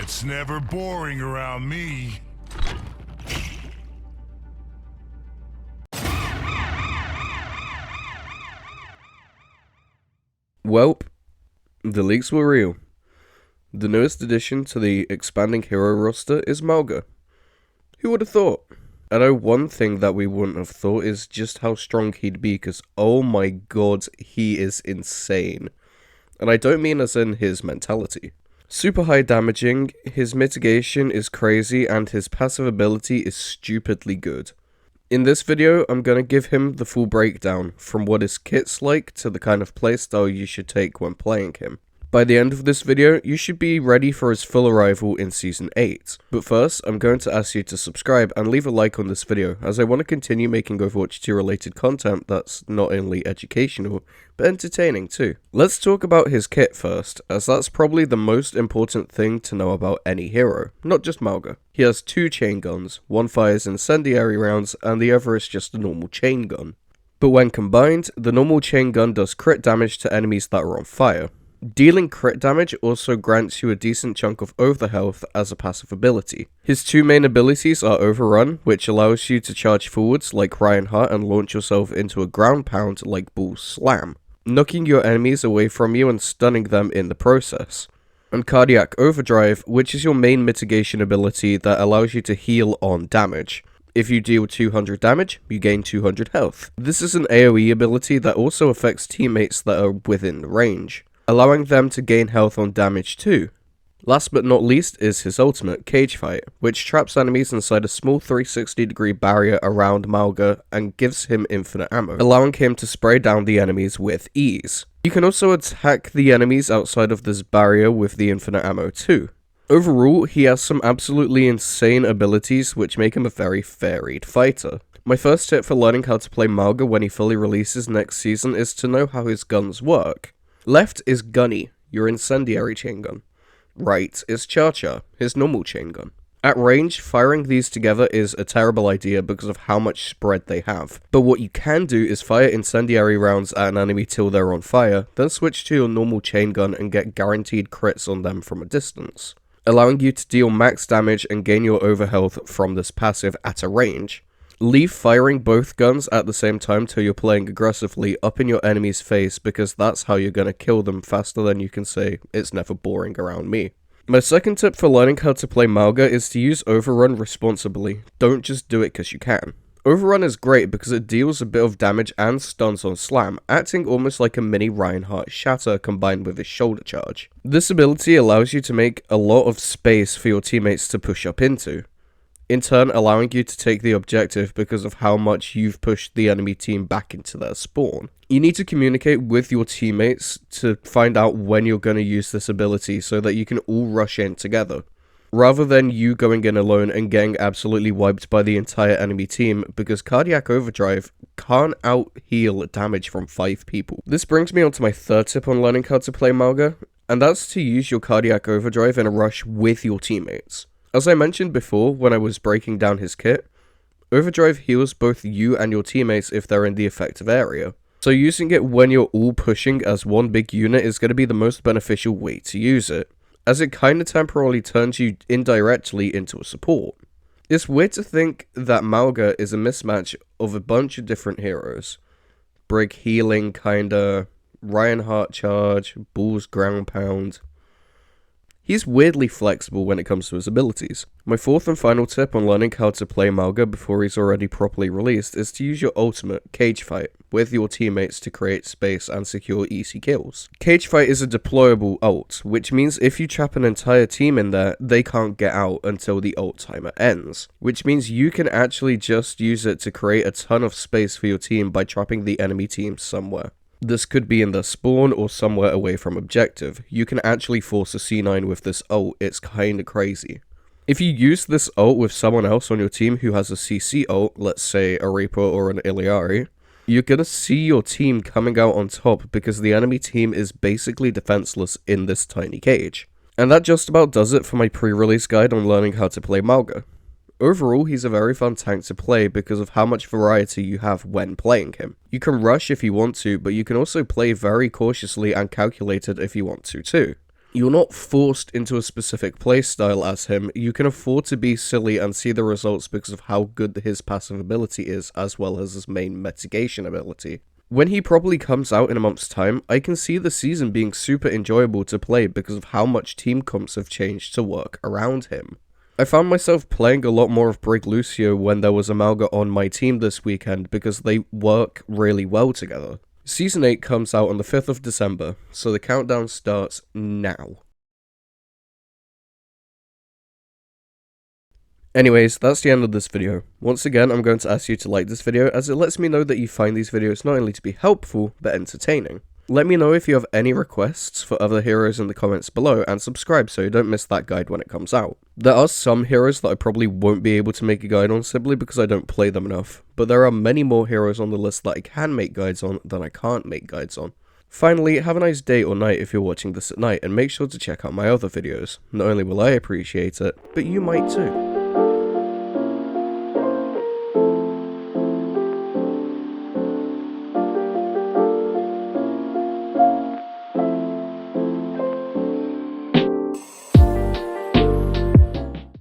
It's never boring around me. Welp, the leaks were real. The newest addition to the expanding hero roster is Mauga. Who would have thought? I know one thing that we wouldn't have thought is just how strong he'd be, because oh my god, he is insane. And I don't mean as in his mentality. Super high damaging, his mitigation is crazy, and his passive ability is stupidly good. In this video, I'm going to give him the full breakdown, from what his kit's like to the kind of playstyle you should take when playing him. By the end of this video, you should be ready for his full arrival in Season 8. But first, I'm going to ask you to subscribe and leave a like on this video, as I want to continue making Overwatch 2 related content that's not only educational, but entertaining too. Let's talk about his kit first, as that's probably the most important thing to know about any hero, not just Mauga. He has 2 chain guns, one fires incendiary rounds, and the other is just a normal chain gun. But when combined, the normal chain gun does crit damage to enemies that are on fire. Dealing crit damage also grants you a decent chunk of overhealth as a passive ability. His 2 main abilities are Overrun, which allows you to charge forwards like Reinhardt and launch yourself into a ground pound like Bull's Slam, knocking your enemies away from you and stunning them in the process. And Cardiac Overdrive, which is your main mitigation ability that allows you to heal on damage. If you deal 200 damage, you gain 200 health. This is an AoE ability that also affects teammates that are within the range, allowing them to gain health on damage too. Last but not least is his ultimate, Cage Fight, which traps enemies inside a small 360-degree barrier around Mauga and gives him infinite ammo, allowing him to spray down the enemies with ease. You can also attack the enemies outside of this barrier with the infinite ammo too. Overall, he has some absolutely insane abilities which make him a very varied fighter. My first tip for learning how to play Mauga when he fully releases next season is to know how his guns work. Left is Gunny, your incendiary chain gun. Right is Cha-Cha, his normal chain gun. At range, firing these together is a terrible idea because of how much spread they have. But what you can do is fire incendiary rounds at an enemy till they're on fire, then switch to your normal chain gun and get guaranteed crits on them from a distance, allowing you to deal max damage and gain your overhealth from this passive at a range. Leave firing both guns at the same time till you're playing aggressively up in your enemy's face, because that's how you're going to kill them faster than you can say, "It's never boring around me." My second tip for learning how to play Mauga is to use Overrun responsibly. Don't just do it because you can. Overrun is great because it deals a bit of damage and stuns on Slam, acting almost like a mini Reinhardt Shatter combined with his shoulder charge. This ability allows you to make a lot of space for your teammates to push up into, in turn allowing you to take the objective because of how much you've pushed the enemy team back into their spawn. You need to communicate with your teammates to find out when you're going to use this ability so that you can all rush in together, rather than you going in alone and getting absolutely wiped by the entire enemy team, because Cardiac Overdrive can't out-heal damage from 5 people. This brings me on to my third tip on learning how to play Mauga, and that's to use your Cardiac Overdrive in a rush with your teammates. As I mentioned before when I was breaking down his kit, Overdrive heals both you and your teammates if they're in the effective area. So using it when you're all pushing as one big unit is going to be the most beneficial way to use it, as it kinda temporarily turns you indirectly into a support. It's weird to think that Mauga is a mismatch of a bunch of different heroes. Brig healing kinda, Reinhardt charge, Bull's ground pound. He's weirdly flexible when it comes to his abilities. My fourth and final tip on learning how to play Mauga before he's already properly released is to use your ultimate, Cage Fight, with your teammates to create space and secure easy kills. Cage Fight is a deployable ult, which means if you trap an entire team in there, they can't get out until the ult timer ends, which means you can actually just use it to create a ton of space for your team by trapping the enemy team somewhere. This could be in their spawn or somewhere away from objective. You can actually force a C9 with this ult, it's kinda crazy. If you use this ult with someone else on your team who has a CC ult, let's say a Reaper or an Iliari, you're gonna see your team coming out on top because the enemy team is basically defenseless in this tiny cage. And that just about does it for my pre-release guide on learning how to play Mauga. Overall, he's a very fun tank to play because of how much variety you have when playing him. You can rush if you want to, but you can also play very cautiously and calculated if you want to too. You're not forced into a specific playstyle as him, you can afford to be silly and see the results because of how good his passive ability is, as well as his main mitigation ability. When he probably comes out in a month's time, I can see the season being super enjoyable to play because of how much team comps have changed to work around him. I found myself playing a lot more of Brig Lucio when there was a Mauga on my team this weekend because they work really well together. Season 8 comes out on the 5th of December, so the countdown starts now. Anyways, that's the end of this video. Once again, I'm going to ask you to like this video as it lets me know that you find these videos not only to be helpful, but entertaining. Let me know if you have any requests for other heroes in the comments below, and subscribe so you don't miss that guide when it comes out. There are some heroes that I probably won't be able to make a guide on simply because I don't play them enough, but there are many more heroes on the list that I can make guides on than I can't make guides on. Finally, have a nice day or night if you're watching this at night, and make sure to check out my other videos. Not only will I appreciate it, but you might too.